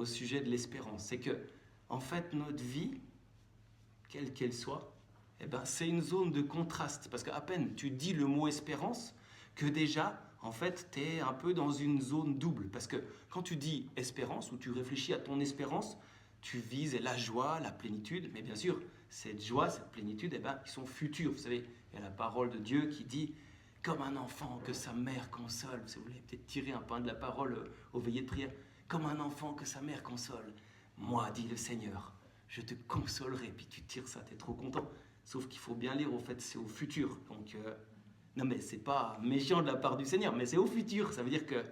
au sujet de l'espérance. C'est que, en fait, notre vie, quelle qu'elle soit, eh ben, c'est une zone de contraste. Parce qu'à peine tu dis le mot espérance, que déjà, en fait, tu es un peu dans une zone double. Parce que quand tu dis espérance, ou tu réfléchis à ton espérance, tu vises la joie, la plénitude. Mais bien sûr, cette joie, cette plénitude, eh ben, ils sont futurs. Vous savez, il y a la parole de Dieu qui dit « Comme un enfant que sa mère console ». Vous voulez peut-être tirer un peu de la parole au veillées de prière. « Comme un enfant que sa mère console. Moi, dit le Seigneur, je te consolerai. » Puis tu tires ça, tu es trop content. Sauf qu'il faut bien lire, au fait, c'est au futur. Donc, non mais c'est pas méchant de la part du Seigneur, mais c'est au futur. Ça veut dire que,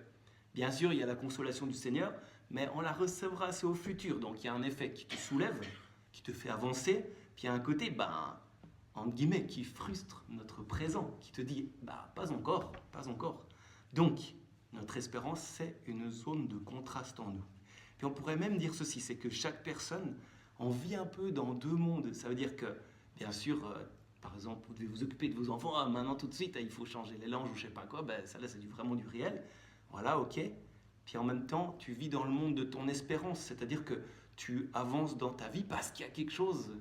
bien sûr, il y a la consolation du Seigneur, mais on la recevra, c'est au futur. Donc il y a un effet qui te soulève, qui te fait avancer, puis il y a un côté, entre guillemets, qui frustre notre présent, qui te dit, pas encore, pas encore. Donc, notre espérance, c'est une zone de contraste en nous. Puis on pourrait même dire ceci, c'est que chaque personne, on vit un peu dans deux mondes. Ça veut dire que, bien sûr, par exemple, vous devez vous occuper de vos enfants, maintenant tout de suite, il faut changer les langes ou je sais pas quoi, ça là c'est vraiment du réel. Voilà, ok. Puis en même temps, tu vis dans le monde de ton espérance, c'est-à-dire que tu avances dans ta vie parce qu'il y a quelque chose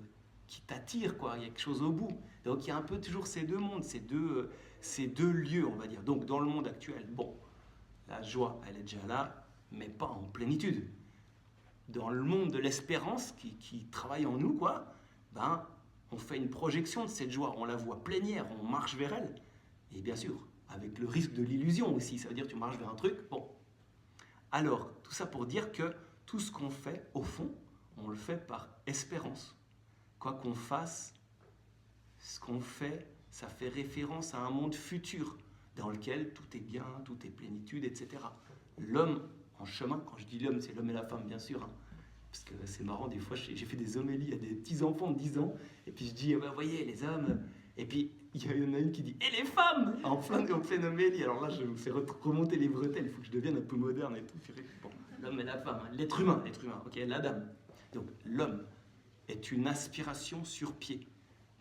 qui t'attire, quoi. Il y a quelque chose au bout. Donc il y a un peu toujours ces deux mondes, ces deux lieux, on va dire. Donc dans le monde actuel, bon, la joie, elle est déjà là, mais pas en plénitude. Dans le monde de l'espérance qui travaille en nous, quoi, on fait une projection de cette joie, on la voit plénière, on marche vers elle. Et bien sûr, avec le risque de l'illusion aussi, ça veut dire que tu marches vers un truc, bon. Alors, tout ça pour dire que tout ce qu'on fait, au fond, on le fait par espérance. Quoi qu'on fasse, ce qu'on fait, ça fait référence à un monde futur dans lequel tout est bien, tout est plénitude, etc. L'homme en chemin, quand je dis l'homme, c'est l'homme et la femme, bien sûr, parce que c'est marrant, des fois, j'ai fait des homélies à des petits-enfants de 10 ans, et puis je dis, vous voyez, les hommes, et puis il y en a une qui dit, et les femmes, en pleine homélie. Alors là, je me fais remonter les bretelles, il faut que je devienne un peu moderne et tout. Bon, l'homme et la femme, l'être humain, ok, l'Adam. Donc, l'homme est une aspiration sur pied.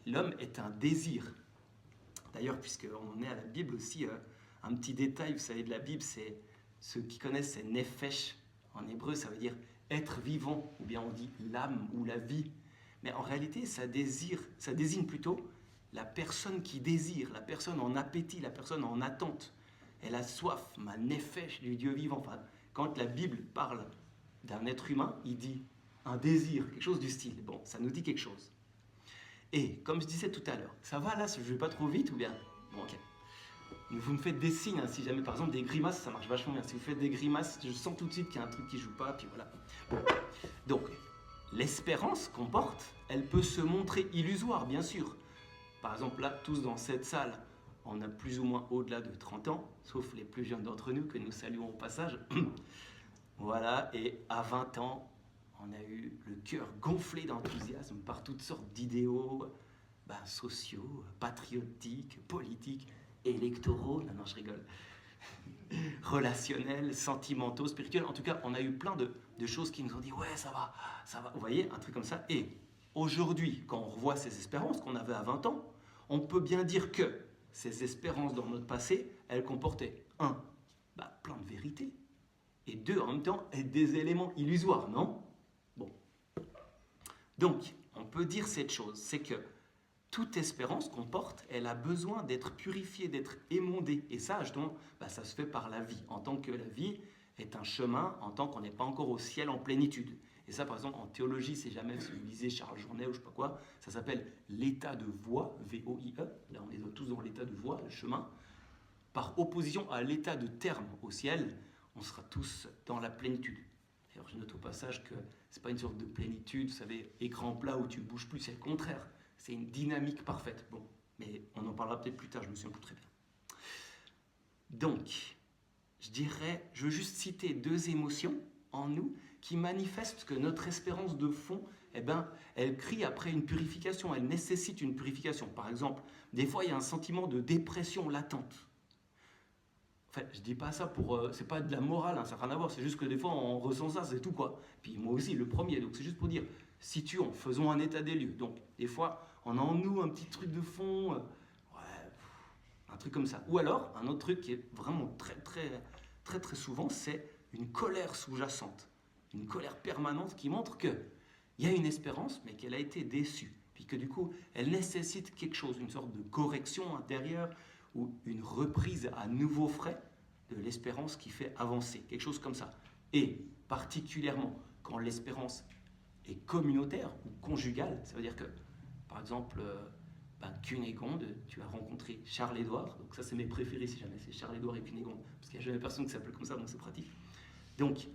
L'homme est un désir. D'ailleurs, puisqu'on est à la Bible aussi, un petit détail, vous savez, de la Bible, c'est, ceux qui connaissent, c'est nefesh. En hébreu, ça veut dire être vivant, ou bien on dit l'âme ou la vie. Mais en réalité, ça désigne plutôt la personne qui désire, la personne en appétit, la personne en attente. Elle a soif, ma nefesh du Dieu vivant. Enfin, quand la Bible parle d'un être humain, il dit un désir, quelque chose du style. Bon, ça nous dit quelque chose. Et comme je disais tout à l'heure, ça va là, je ne vais pas trop vite ou bien? Bon, ok. Vous me faites des signes, si jamais par exemple des grimaces, ça marche vachement bien. Si vous faites des grimaces, je sens tout de suite qu'il y a un truc qui ne joue pas, puis voilà. Bon. Donc, l'espérance qu'on porte, elle peut se montrer illusoire, bien sûr. Par exemple, là, tous dans cette salle, on a plus ou moins au-delà de 30 ans, sauf les plus jeunes d'entre nous, que nous saluons au passage. Voilà, et à 20 ans, on a eu le cœur gonflé d'enthousiasme par toutes sortes d'idéaux sociaux, patriotiques, politiques, électoraux, non, je rigole, relationnels, sentimentaux, spirituels. En tout cas, on a eu plein de choses qui nous ont dit « ouais, ça va ». Vous voyez, un truc comme ça. Et aujourd'hui, quand on revoit ces espérances qu'on avait à 20 ans, on peut bien dire que ces espérances dans notre passé, elles comportaient, plein de vérités, et deux, en même temps, des éléments illusoires, non? Bon. Donc, on peut dire cette chose, c'est que toute espérance qu'on porte, elle a besoin d'être purifiée, d'être émondée. Et ça, justement, ça se fait par la vie. En tant que la vie est un chemin, en tant qu'on n'est pas encore au ciel en plénitude. Et ça, par exemple, en théologie, si jamais vous lisez Charles Journet ou je ne sais pas quoi, ça s'appelle l'état de voie, V-O-I-E. Là, on est tous dans l'état de voie, le chemin. Par opposition à l'état de terme au ciel, on sera tous dans la plénitude. D'ailleurs, je note au passage que ce n'est pas une sorte de plénitude, vous savez, écran plat où tu ne bouges plus, c'est le contraire. C'est une dynamique parfaite. Bon, mais on en parlera peut-être plus tard, je me souviens plus très bien. Donc, je veux juste citer deux émotions en nous qui manifestent que notre espérance de fond, elle crie après une purification, elle nécessite une purification. Par exemple, des fois, il y a un sentiment de dépression latente. Enfin, je dis pas ça pour... c'est pas de la morale, ça n'a rien à voir, c'est juste que des fois, on ressent ça, c'est tout, quoi. Puis moi aussi, le premier, donc c'est juste pour dire, situons, faisons un état des lieux. Donc, des fois, on a en nous un petit truc de fond, un truc comme ça. Ou alors, un autre truc qui est vraiment très souvent, c'est une colère sous-jacente. une colère permanente qui montre qu'il y a une espérance, mais qu'elle a été déçue. Puis que du coup, elle nécessite quelque chose, une sorte de correction intérieure ou une reprise à nouveau frais de l'espérance qui fait avancer, quelque chose comme ça. Et particulièrement quand l'espérance est communautaire ou conjugale, ça veut dire que, par exemple, Cunégonde, tu as rencontré Charles-Édouard, donc ça c'est mes préférés si jamais, c'est Charles-Édouard et Cunégonde, parce qu'il n'y a jamais personne qui s'appelle comme ça, donc c'est pratique. Donc,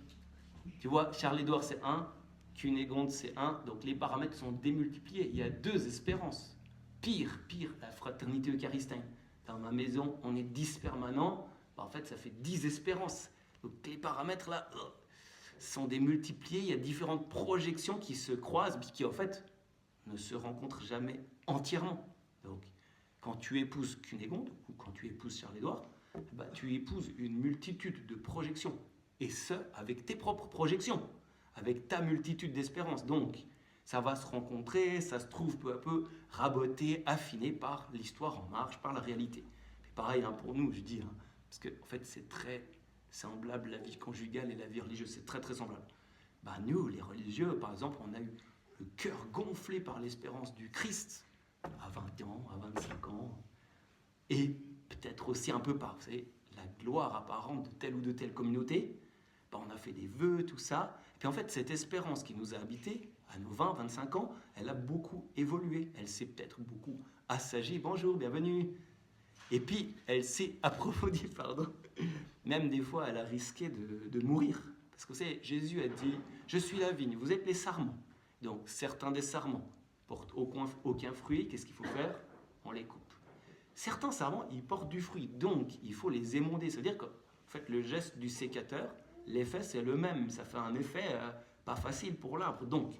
tu vois, Charles-Édouard c'est 1, Cunégonde c'est 1, donc les paramètres sont démultipliés, il y a 2 espérances. Pire, la fraternité eucharistique. Dans ma maison, on est 10 permanents, en fait ça fait 10 espérances. Donc les paramètres là sont démultipliés, il y a différentes projections qui se croisent, puis qui en fait ne se rencontrent jamais entièrement. Donc quand tu épouses Cunégonde, ou quand tu épouses Charles-Édouard, tu épouses une multitude de projections, et ce, avec tes propres projections, avec ta multitude d'espérances. Donc ça va se rencontrer, ça se trouve peu à peu raboté, affiné par l'histoire en marche, par la réalité. Et pareil pour nous, je dis, parce que en fait c'est très semblable, la vie conjugale et la vie religieuse, c'est très très semblable. Nous, les religieux, par exemple, on a eu le cœur gonflé par l'espérance du Christ à 20 ans, à 25 ans, et peut-être aussi un peu par, vous savez, la gloire apparente de telle ou de telle communauté. On a fait des vœux, tout ça. Et puis en fait, cette espérance qui nous a habités, à nos 20, 25 ans, elle a beaucoup évolué. Elle s'est peut-être beaucoup assagie. Bonjour, bienvenue. Et puis, elle s'est approfondie, pardon. Même des fois, elle a risqué de mourir. Parce que vous savez, Jésus a dit, je suis la vigne, vous êtes les sarments. Donc, certains des sarments portent aucun fruit. Qu'est-ce qu'il faut faire? On les coupe. Certains sarments, ils portent du fruit. Donc, il faut les émonder. C'est-à-dire que, en fait, le geste du sécateur, l'effet, c'est le même. Ça fait un effet pas facile pour l'arbre. Donc,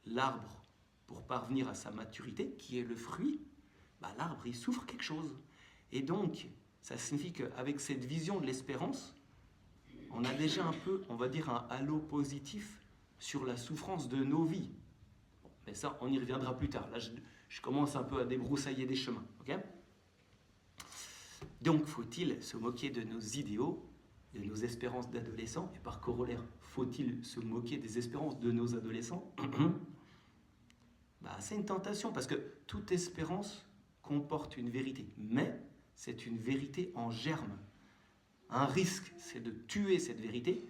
l'arbre, pour parvenir à sa maturité, qui est le fruit, l'arbre, il souffre quelque chose. Et donc, ça signifie qu'avec cette vision de l'espérance, on a déjà un peu, on va dire, un halo positif sur la souffrance de nos vies. Bon, mais ça, on y reviendra plus tard. Là, je commence un peu à débroussailler des chemins. Okay, donc, faut-il se moquer de nos idéaux, de nos espérances d'adolescents? Et par corollaire, faut-il se moquer des espérances de nos adolescents? C'est une tentation, parce que toute espérance comporte une vérité. Mais c'est une vérité en germe. Un risque, c'est de tuer cette vérité,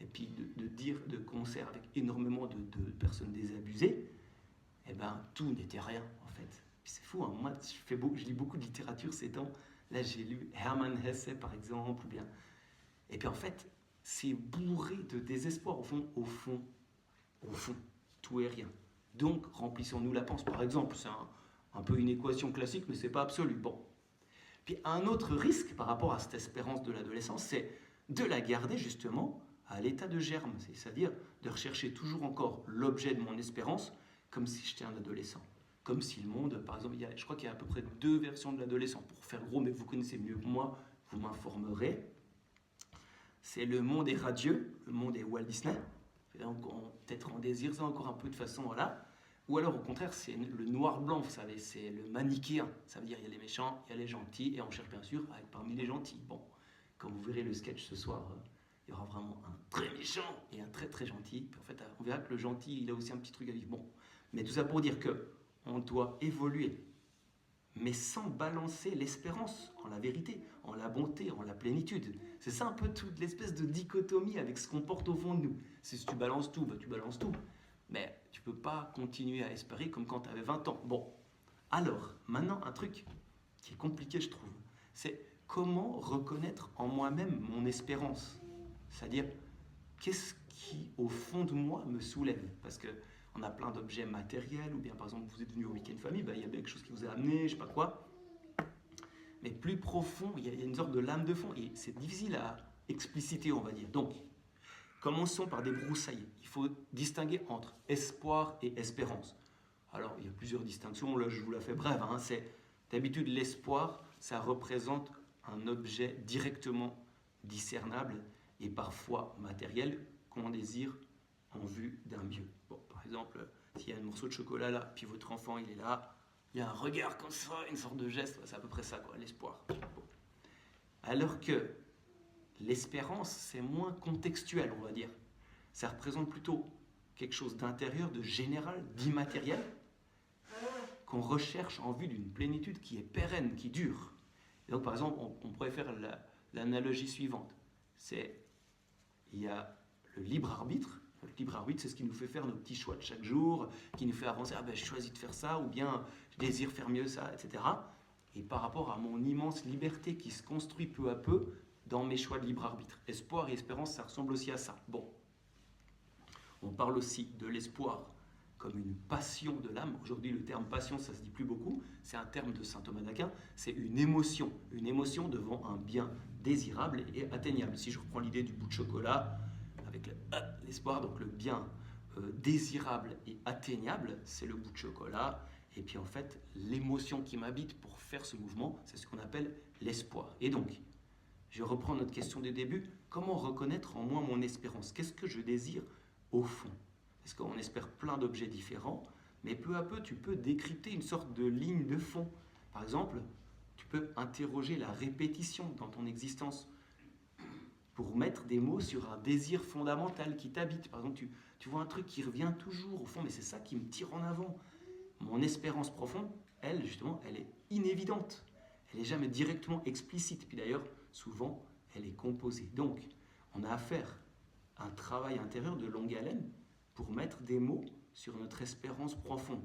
et puis de dire de concert avec énormément de personnes désabusées, tout n'était rien, en fait. Puis c'est fou, moi, je lis beaucoup de littérature ces temps. Là, j'ai lu Hermann Hesse, par exemple, ou bien... Et puis, en fait, c'est bourré de désespoir, au fond, tout est rien. Donc, remplissons-nous la panse. Par exemple, c'est un peu une équation classique, mais c'est pas absolu. Bon. Puis un autre risque par rapport à cette espérance de l'adolescence, c'est de la garder justement à l'état de germe, c'est-à-dire de rechercher toujours encore l'objet de mon espérance comme si j'étais un adolescent. Comme si le monde, par exemple, je crois qu'il y a à peu près 2 versions de l'adolescent. Pour faire gros, mais vous connaissez mieux que moi, vous m'informerez. C'est le monde est radieux, le monde est Walt Disney. Donc peut-être on désire ça encore un peu de façon, voilà. Ou alors au contraire, c'est le noir-blanc, vous savez, c'est le manichéen. Ça veut dire il y a les méchants, il y a les gentils, et on cherche bien sûr à être parmi les gentils. Bon, comme vous verrez le sketch ce soir, il y aura vraiment un très méchant et un très très gentil. Puis en fait, on verra que le gentil, il a aussi un petit truc à vivre. Bon, mais tout ça pour dire que on doit évoluer, mais sans balancer l'espérance en la vérité, en la bonté, en la plénitude. C'est ça un peu toute l'espèce de dichotomie avec ce qu'on porte au fond de nous. C'est si tu balances tout, tu balances tout. Mais tu ne peux pas continuer à espérer comme quand tu avais 20 ans. Bon, alors, maintenant, un truc qui est compliqué, je trouve, c'est comment reconnaître en moi-même mon espérance. C'est-à-dire, qu'est-ce qui, au fond de moi, me soulève? Parce qu'on a plein d'objets matériels, ou bien, par exemple, vous êtes venu au week-end famille, il y a quelque chose qui vous a amené, je ne sais pas quoi. Mais plus profond, il y a une sorte de lame de fond, et c'est difficile à expliciter, on va dire. Donc, commençons par débroussailler. Il faut distinguer entre espoir et espérance. Alors, il y a plusieurs distinctions. Là, je vous la fais brève. C'est d'habitude l'espoir, ça représente un objet directement discernable et parfois matériel qu'on désire en vue d'un mieux. Bon, par exemple, s'il y a un morceau de chocolat là, puis votre enfant il est là, il y a un regard comme ça, une sorte de geste, c'est à peu près ça, quoi, l'espoir. Bon. Alors que l'espérance, c'est moins contextuel, on va dire. ça représente plutôt quelque chose d'intérieur, de général, d'immatériel, qu'on recherche en vue d'une plénitude qui est pérenne, qui dure. Et donc, par exemple, on pourrait faire l'analogie suivante. Il y a le libre arbitre. Le libre arbitre, c'est ce qui nous fait faire nos petits choix de chaque jour, qui nous fait avancer, je choisis de faire ça, ou bien je désire faire mieux ça, etc. Et par rapport à mon immense liberté qui se construit peu à peu dans mes choix de libre arbitre. Espoir et espérance, ça ressemble aussi à ça. Bon, on parle aussi de l'espoir comme une passion de l'âme. Aujourd'hui, le terme passion, ça ne se dit plus beaucoup. C'est un terme de saint Thomas d'Aquin. C'est une émotion devant un bien désirable et atteignable. Si je reprends l'idée du bout de chocolat, avec l'espoir, donc le bien désirable et atteignable, c'est le bout de chocolat. Et puis en fait, l'émotion qui m'habite pour faire ce mouvement, c'est ce qu'on appelle l'espoir. Et donc, je reprends notre question du début. Comment reconnaître en moi mon espérance? Qu'est-ce que je désire au fond? Parce qu'on espère plein d'objets différents, mais peu à peu, tu peux décrypter une sorte de ligne de fond. Par exemple, tu peux interroger la répétition dans ton existence pour mettre des mots sur un désir fondamental qui t'habite. Par exemple, tu vois un truc qui revient toujours au fond, mais c'est ça qui me tire en avant. Mon espérance profonde, elle, justement, elle est inévidente. Elle n'est jamais directement explicite. Puis d'ailleurs, souvent, elle est composée. Donc, on a à faire un travail intérieur de longue haleine pour mettre des mots sur notre espérance profonde.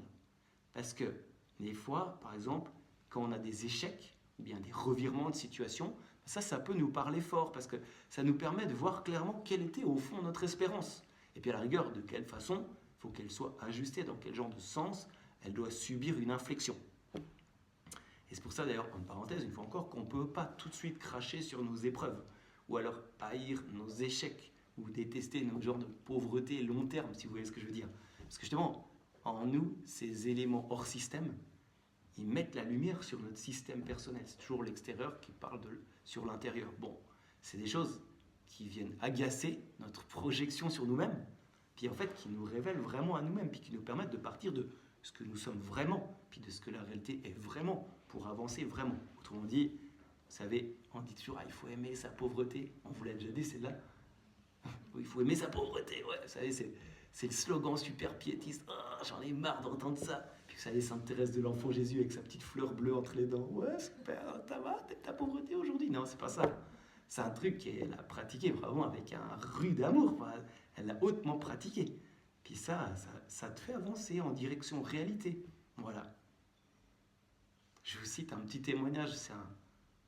Parce que des fois, par exemple, quand on a des échecs ou bien des revirements de situation, ça peut nous parler fort parce que ça nous permet de voir clairement quelle était au fond notre espérance. Et puis à la rigueur, de quelle façon il faut qu'elle soit ajustée, dans quel genre de sens elle doit subir une inflexion. Et c'est pour ça d'ailleurs, en parenthèse, une fois encore, qu'on ne peut pas tout de suite cracher sur nos épreuves ou alors haïr nos échecs ou détester notre genre de pauvreté long terme, si vous voyez ce que je veux dire. Parce que justement, en nous, ces éléments hors système, ils mettent la lumière sur notre système personnel. C'est toujours l'extérieur qui parle sur l'intérieur. Bon, c'est des choses qui viennent agacer notre projection sur nous-mêmes, puis en fait qui nous révèlent vraiment à nous-mêmes, puis qui nous permettent de partir de ce que nous sommes vraiment, puis de ce que la réalité est vraiment, pour avancer vraiment. Autrement dit, vous savez, on dit toujours, il faut aimer sa pauvreté. On vous l'a déjà dit, celle-là. Il faut aimer sa pauvreté, ouais, vous savez, c'est le slogan super piétiste. Oh, j'en ai marre d'entendre ça. Puis vous savez, Sainte Thérèse de l'Enfant Jésus avec sa petite fleur bleue entre les dents. Ouais, super, ta pauvreté aujourd'hui. Non, c'est pas ça. C'est un truc qu'elle a pratiqué vraiment avec un rude amour. Quoi. Elle l'a hautement pratiqué. Puis ça te fait avancer en direction réalité. Voilà. Je vous cite un petit témoignage.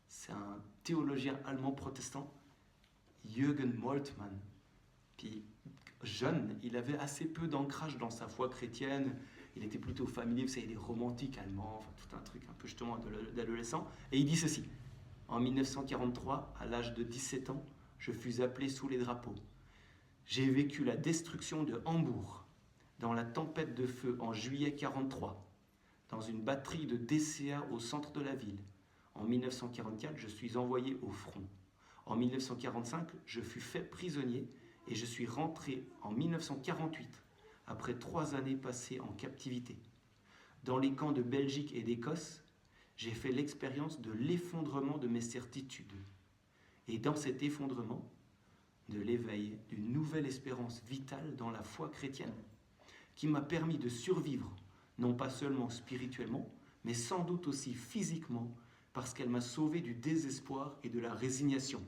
C'est un théologien allemand protestant, Jürgen Moltmann. Puis, jeune, il avait assez peu d'ancrage dans sa foi chrétienne. Il était plutôt familier, vous savez, des romantiques allemands, enfin, tout un truc un peu justement d'adolescent. Et il dit ceci. En 1943, à l'âge de 17 ans, je fus appelé sous les drapeaux. J'ai vécu la destruction de Hambourg, dans la tempête de feu en juillet 1943, dans une batterie de DCA au centre de la ville. En 1944, je suis envoyé au front. En 1945, je fus fait prisonnier et je suis rentré en 1948, après 3 années passées en captivité. Dans les camps de Belgique et d'Écosse, j'ai fait l'expérience de l'effondrement de mes certitudes. Et dans cet effondrement, de l'éveil d'une nouvelle espérance vitale dans la foi chrétienne, qui m'a permis de survivre, non pas seulement spirituellement, mais sans doute aussi physiquement, parce qu'elle m'a sauvé du désespoir et de la résignation.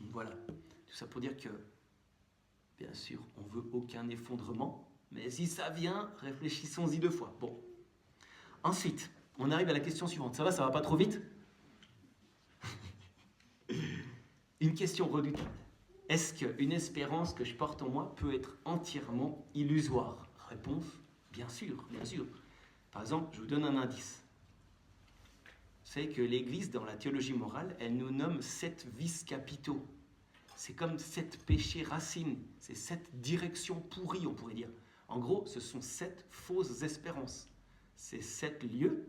Donc voilà, tout ça pour dire que, bien sûr, on ne veut aucun effondrement, mais si ça vient, réfléchissons-y 2 fois. Bon. Ensuite, on arrive à la question suivante. Ça va pas trop vite? Une question redoutable. Est-ce qu'une espérance que je porte en moi peut être entièrement illusoire? Réponse, bien sûr, bien sûr. Par exemple, je vous donne un indice. Vous savez que l'Église, dans la théologie morale, elle nous nomme 7 vices capitaux. C'est comme 7 péchés racines. C'est 7 directions pourries, on pourrait dire. En gros, ce sont 7 fausses espérances. C'est 7 lieux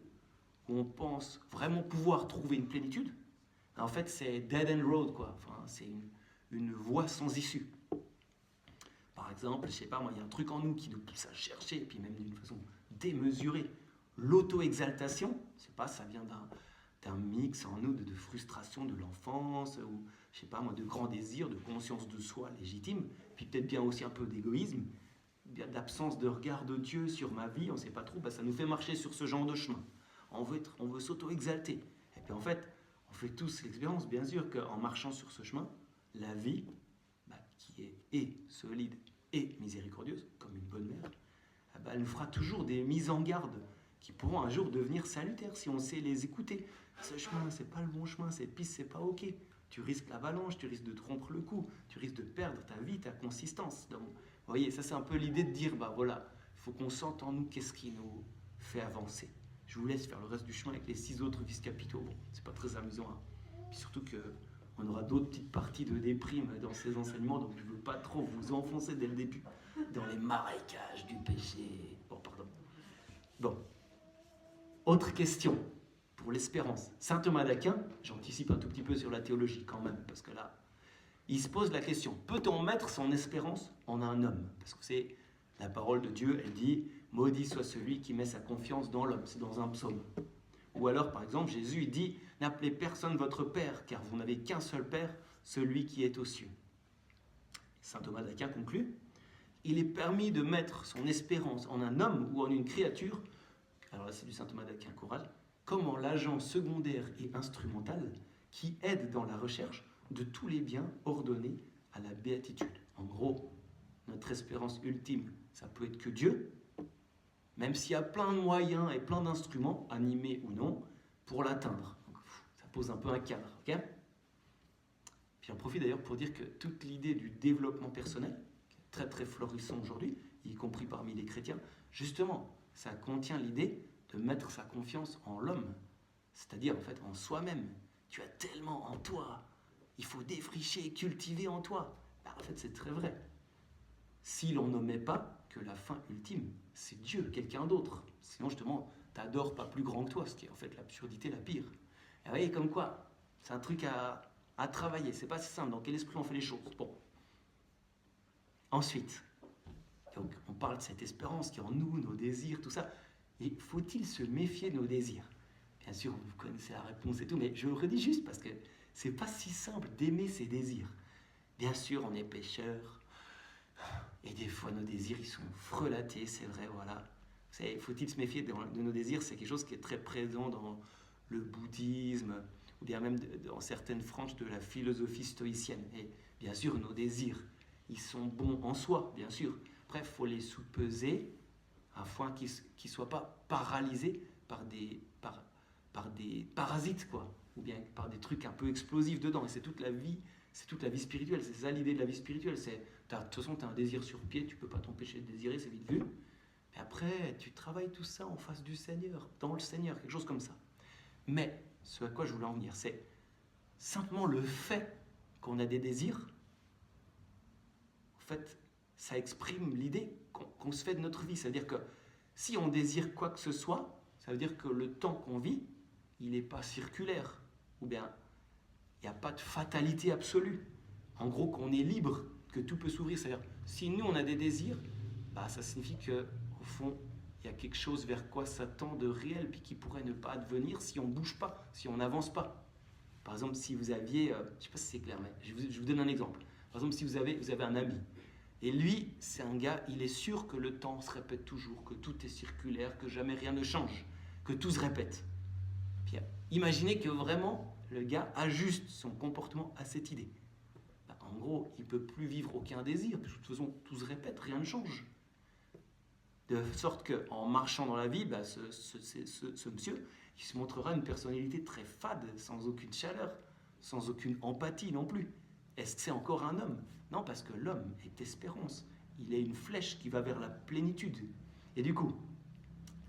où on pense vraiment pouvoir trouver une plénitude. En fait, c'est dead end road, quoi. Enfin, c'est une voie sans issue. Par exemple, je sais pas moi, il y a un truc en nous qui nous pousse à chercher, et puis même d'une façon démesurée. L'auto-exaltation, je sais pas, ça vient d'un mix en nous de frustration de l'enfance, ou je sais pas moi, de grands désirs, de conscience de soi légitime, puis peut-être bien aussi un peu d'égoïsme, d'absence de regard de Dieu sur ma vie, on ne sait pas trop, ça nous fait marcher sur ce genre de chemin. On veut s'auto-exalter. Et puis en fait, on fait tous l'expérience, bien sûr, qu'en marchant sur ce chemin, la vie, qui est solide et miséricordieuse, comme une bonne mère, elle nous fera toujours des mises en garde qui pourront un jour devenir salutaires si on sait les écouter. Ce chemin, c'est pas le bon chemin, cette piste, c'est pas ok. Tu risques l'avalanche, tu risques de te rompre le cou, tu risques de perdre ta vie, ta consistance. Donc, vous voyez, ça c'est un peu l'idée de dire, voilà, il faut qu'on sente en nous qu'est-ce qui nous fait avancer. Je vous laisse faire le reste du chemin avec les 6 autres vices capitaux. Bon, c'est pas très amusant, hein. Puis surtout qu'on aura d'autres petites parties de déprime dans ces enseignements, donc je veux pas trop vous enfoncer dès le début dans les marécages du péché. Bon, pardon. Bon. Autre question pour l'espérance. Saint Thomas d'Aquin, j'anticipe un tout petit peu sur la théologie quand même, parce que là, il se pose la question, peut-on mettre son espérance en un homme? Parce que c'est la parole de Dieu, elle dit, maudit soit celui qui met sa confiance dans l'homme, c'est dans un psaume. Ou alors, par exemple, Jésus, il dit, n'appelez personne votre Père, car vous n'avez qu'un seul Père, celui qui est aux cieux. Saint Thomas d'Aquin conclut, il est permis de mettre son espérance en un homme ou en une créature, alors là c'est du Saint Thomas d'Aquin choral, comme en l'agent secondaire et instrumental qui aide dans la recherche de tous les biens ordonnés à la béatitude. En gros, notre espérance ultime, ça peut être que Dieu, même s'il y a plein de moyens et plein d'instruments, animés ou non, pour l'atteindre. Ça pose un peu un cadre, ok? Puis j'en profite d'ailleurs pour dire que toute l'idée du développement personnel, qui est très très florissant aujourd'hui, y compris parmi les chrétiens, justement, ça contient l'idée de mettre sa confiance en l'homme, c'est-à-dire en fait en soi-même. Tu as tellement en toi, il faut défricher, cultiver en toi. En fait, c'est très vrai. Si l'on n'omet pas que la fin ultime, c'est Dieu, quelqu'un d'autre. Sinon, justement, t'adores pas plus grand que toi, ce qui est en fait l'absurdité la pire. Et vous voyez, comme quoi, c'est un truc à travailler. C'est pas si simple. Dans quel esprit on fait les choses? Bon. Ensuite, donc, on parle de cette espérance qui est en nous, nos désirs, tout ça. Et faut-il se méfier de nos désirs? Bien sûr, vous connaissez la réponse et tout, mais je le redis juste parce que c'est pas si simple d'aimer ses désirs. Bien sûr, on est pécheur, et des fois nos désirs, ils sont frelatés, c'est vrai, voilà. Vous savez, faut-il se méfier de nos désirs? C'est quelque chose qui est très présent dans le bouddhisme, ou bien même dans certaines franges de la philosophie stoïcienne. Et bien sûr, nos désirs, ils sont bons en soi, bien sûr. Bref, il faut les sous-peser afin qu'ils ne soient pas paralysés par des parasites, quoi, ou bien par des trucs un peu explosifs dedans. Et c'est toute la vie spirituelle. C'est ça l'idée de la vie spirituelle. De toute façon, tu as un désir sur pied, tu ne peux pas t'empêcher de désirer, c'est vite vu. Et après, tu travailles tout ça en face du Seigneur, dans le Seigneur, quelque chose comme ça. Mais ce à quoi je voulais en venir, c'est simplement le fait qu'on a des désirs. En fait, ça exprime l'idée qu'on se fait de notre vie. C'est-à-dire que si on désire quoi que ce soit, ça veut dire que le temps qu'on vit, il n'est pas circulaire. Ou bien, il n'y a pas de fatalité absolue. En gros, qu'on est libre, que tout peut s'ouvrir. C'est-à-dire, si nous, on a des désirs, ça signifie qu'au fond, il y a quelque chose vers quoi ça tend de réel, puis qui pourrait ne pas advenir si on ne bouge pas, si on n'avance pas. Par exemple, si vous aviez, je ne sais pas si c'est clair, mais je vous donne un exemple. Par exemple, si vous avez un ami, et lui, c'est un gars, il est sûr que le temps se répète toujours, que tout est circulaire, que jamais rien ne change, que tout se répète. Puis imaginez que vraiment, le gars ajuste son comportement à cette idée. En gros, il ne peut plus vivre aucun désir, de toute façon, tout se répète, rien ne change. De sorte qu'en marchant dans la vie, ce monsieur, il se montrera une personnalité très fade, sans aucune chaleur, sans aucune empathie non plus. Est-ce que c'est encore un homme? Non, parce que l'homme est espérance. Il est une flèche qui va vers la plénitude. Et du coup,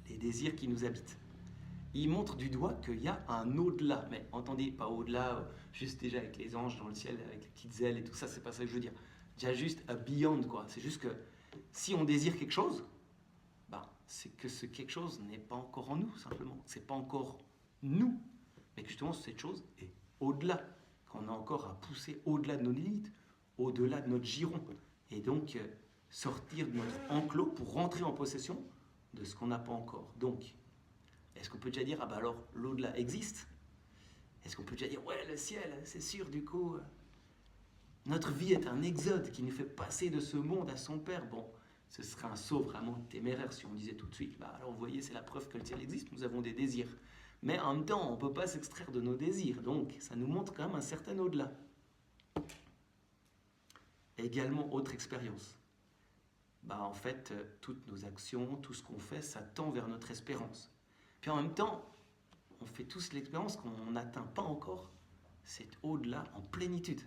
les désirs qui nous habitent, ils montrent du doigt qu'il y a un au-delà. Mais entendez, pas au-delà, juste déjà avec les anges dans le ciel, avec les petites ailes et tout ça, c'est pas ça que je veux dire. Déjà juste un beyond, quoi. C'est juste que si on désire quelque chose, c'est que ce quelque chose n'est pas encore en nous, simplement. C'est pas encore nous, mais que justement cette chose est au-delà, qu'on a encore à pousser au-delà de nos limites, au-delà de notre giron, et donc sortir de notre enclos pour rentrer en possession de ce qu'on n'a pas encore. Donc, est-ce qu'on peut déjà dire, alors l'au-delà existe? Est-ce qu'on peut déjà dire, ouais, le ciel, c'est sûr, du coup, notre vie est un exode qui nous fait passer de ce monde à son Père. Bon, ce serait un saut vraiment téméraire si on disait tout de suite, bah alors vous voyez, c'est la preuve que le ciel existe, nous avons des désirs. Mais en même temps, on ne peut pas s'extraire de nos désirs, donc ça nous montre quand même un certain au-delà. Également, autre expérience. Bah en fait, toutes nos actions, tout ce qu'on fait, ça tend vers notre espérance. Puis en même temps, on fait tous l'expérience qu'on n'atteint pas encore cet au-delà en plénitude.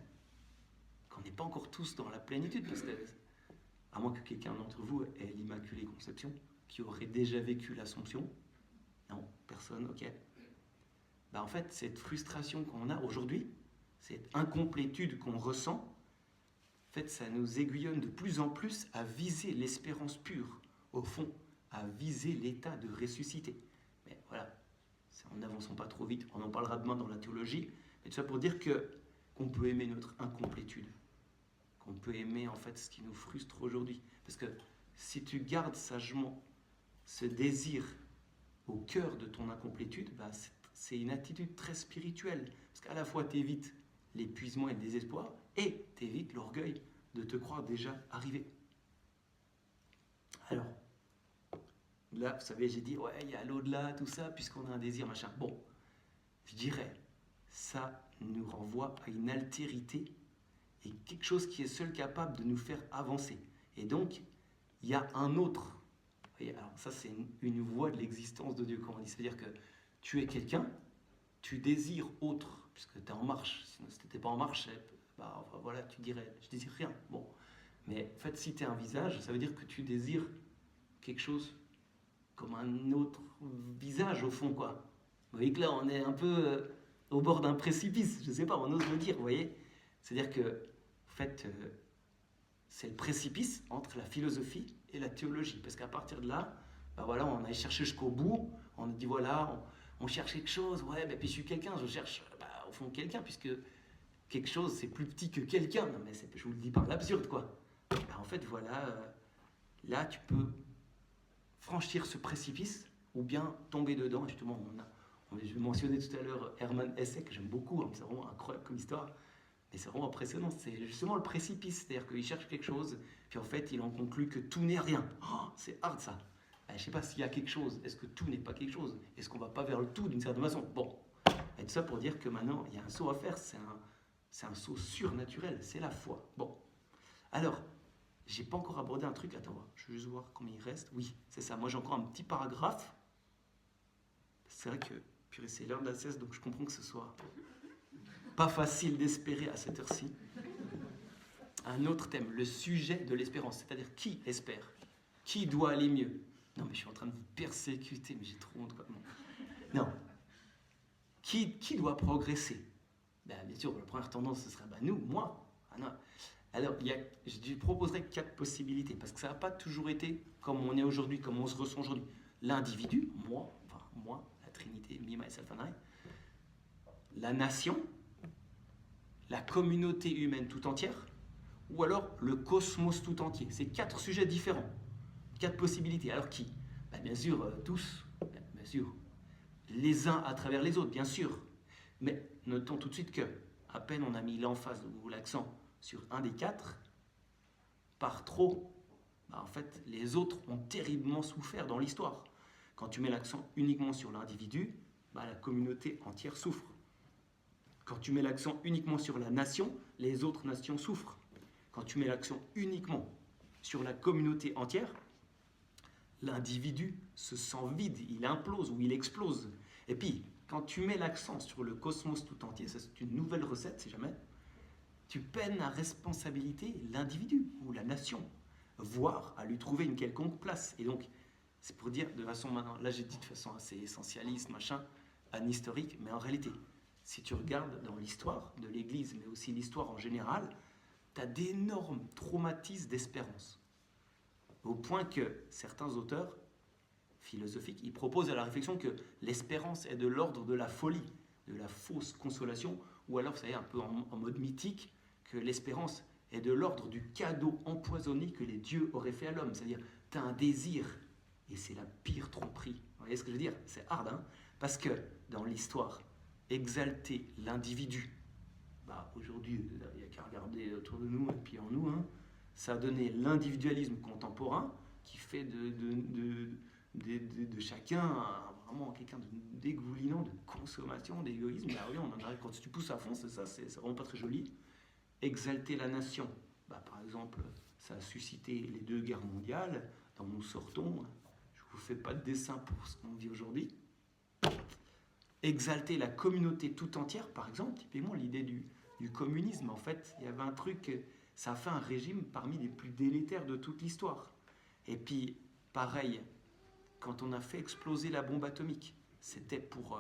Qu'on n'est pas encore tous dans la plénitude, parce que, à moins que quelqu'un d'entre vous ait l'Immaculée Conception, qui aurait déjà vécu l'Assomption. Non, personne, ok. Bah en fait, cette frustration qu'on a aujourd'hui, cette incomplétude qu'on ressent, en fait, ça nous aiguillonne de plus en plus à viser l'espérance pure, au fond, à viser l'état de ressuscité. Mais voilà, n'avançons pas trop vite, on en parlera demain dans la théologie, mais tout ça pour dire qu'on peut aimer notre incomplétude, qu'on peut aimer en fait ce qui nous frustre aujourd'hui. Parce que si tu gardes sagement ce désir au cœur de ton incomplétude, bah c'est une attitude très spirituelle. Parce qu'à la fois tu évites l'épuisement et le désespoir, et tu évites l'orgueil de te croire déjà arrivé. Alors, là, vous savez, j'ai dit, ouais, il y a l'au-delà, tout ça, puisqu'on a un désir, machin. Bon, je dirais, ça nous renvoie à une altérité et quelque chose qui est seul capable de nous faire avancer. Et donc, il y a un autre. Vous voyez, alors ça, c'est une voie de l'existence de Dieu, comme on dit. C'est-à-dire que tu es quelqu'un, tu désires autre, puisque tu es en marche. Sinon, si tu n'étais pas en marche, bah, voilà, tu dirais, je désire rien. Bon, mais en fait, si tu es un visage, ça veut dire que tu désires quelque chose comme un autre visage au fond, quoi. Vous voyez que là, on est un peu au bord d'un précipice, je ne sais pas, on ose le dire, vous voyez. C'est-à-dire que, en fait, c'est le précipice entre la philosophie et la théologie. Parce qu'à partir de là, bah voilà, on a cherché jusqu'au bout, on a dit, voilà, on cherche quelque chose, ouais, bah, puis je suis quelqu'un, je cherche, au fond, quelqu'un, puisque quelque chose, c'est plus petit que quelqu'un. Non, mais je vous le dis par l'absurde, quoi. Bah, en fait, voilà, là, tu peux franchir ce précipice ou bien tomber dedans. Et justement, je mentionnais tout à l'heure Hermann Hesse, que j'aime beaucoup, hein, c'est vraiment incroyable comme histoire, mais c'est vraiment impressionnant. C'est justement le précipice, c'est-à-dire qu'il cherche quelque chose, puis en fait, il en conclut que tout n'est rien. Oh, c'est hard ça. Je ne sais pas s'il y a quelque chose. Est-ce que tout n'est pas quelque chose? Est-ce qu'on ne va pas vers le tout d'une certaine façon? Bon, et tout ça pour dire que maintenant, il y a un saut à faire, c'est un saut surnaturel, c'est la foi. Bon, alors, j'ai pas encore abordé un truc, attends, je vais juste voir combien il reste. Oui, c'est ça, moi j'ai encore un petit paragraphe. C'est vrai que, purée, c'est l'heure de la cesse, donc je comprends que ce soit pas facile d'espérer à cette heure-ci. Un autre thème, le sujet de l'espérance, c'est-à-dire qui espère? Qui doit aller mieux? Non, mais je suis en train de vous persécuter, mais j'ai trop honte, quoi. Non. Qui doit progresser? Ben, bien sûr, la première tendance, ce serait nous, moi. Ah non. Alors, je proposerais 4 possibilités, parce que ça n'a pas toujours été comme on est aujourd'hui, comme on se ressent aujourd'hui. L'individu, moi, la Trinité, me, myself and I, la nation, la communauté humaine tout entière, ou alors le cosmos tout entier. C'est 4 sujets différents, 4 possibilités. Alors qui? Ben, bien sûr, tous, bien sûr. Les uns à travers les autres, bien sûr. Mais notons tout de suite que, à peine on a mis l'emphase ou l'accent sur un des 4, par trop, en fait, les autres ont terriblement souffert dans l'histoire. Quand tu mets l'accent uniquement sur l'individu, la communauté entière souffre. Quand tu mets l'accent uniquement sur la nation, les autres nations souffrent. Quand tu mets l'accent uniquement sur la communauté entière, l'individu se sent vide, il implose ou il explose. Et puis, quand tu mets l'accent sur le cosmos tout entier, ça c'est une nouvelle recette si jamais, tu peines à responsabiliser l'individu ou la nation, voire à lui trouver une quelconque place. Et donc, c'est pour dire de façon, maintenant, là j'ai dit de façon assez essentialiste, machin, anhistorique, mais en réalité, si tu regardes dans l'histoire de l'Église, mais aussi l'histoire en général, tu as d'énormes traumatismes d'espérance. Au point que certains auteurs philosophiques, ils proposent à la réflexion que l'espérance est de l'ordre de la folie, de la fausse consolation, ou alors, vous savez, un peu en mode mythique, que l'espérance est de l'ordre du cadeau empoisonné que les dieux auraient fait à l'homme. C'est-à-dire, tu as un désir, et c'est la pire tromperie. Vous voyez ce que je veux dire? C'est hard, hein? Parce que, dans l'histoire, exalter l'individu. Bah, aujourd'hui, il n'y a qu'à regarder autour de nous et puis en nous. Hein. Ça a donné l'individualisme contemporain qui fait de chacun vraiment quelqu'un de dégoulinant, de consommation, d'égoïsme. Bah oui, on en arrive, quand tu pousses à fond, c'est ça, c'est vraiment pas très joli. Exalter la nation. Bah, par exemple, ça a suscité les 2 guerres mondiales. Dans Nous sortons, je ne vous fais pas de dessin pour ce qu'on vit aujourd'hui. Exalter la communauté tout entière, par exemple, typiquement l'idée du communisme. En fait, il y avait un truc, ça a fait un régime parmi les plus délétères de toute l'histoire. Et puis, pareil, quand on a fait exploser la bombe atomique, c'était pour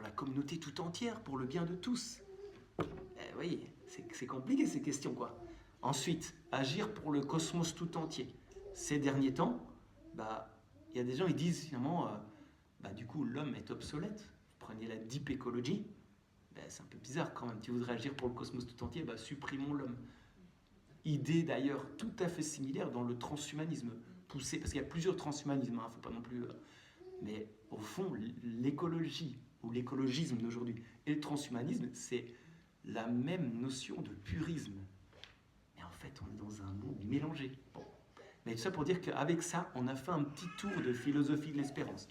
la communauté tout entière, pour le bien de tous. Vous voyez, c'est compliqué ces questions, quoi. Ensuite, agir pour le cosmos tout entier. Ces derniers temps, bah, y a des gens qui disent finalement, bah, du coup, l'homme est obsolète. Vous prenez la deep ecology, bah, c'est un peu bizarre quand même. Tu voudrais agir pour le cosmos tout entier, bah, supprimons l'homme. Idée d'ailleurs tout à fait similaire dans le transhumanisme poussé, parce qu'il y a plusieurs transhumanismes, hein, faut pas non plus. Mais au fond, l'écologie ou l'écologisme d'aujourd'hui et le transhumanisme, c'est la même notion de purisme. Mais en fait, on est dans un monde mélangé. Bon. Mais tout ça pour dire qu'avec ça, on a fait un petit tour de philosophie de l'espérance.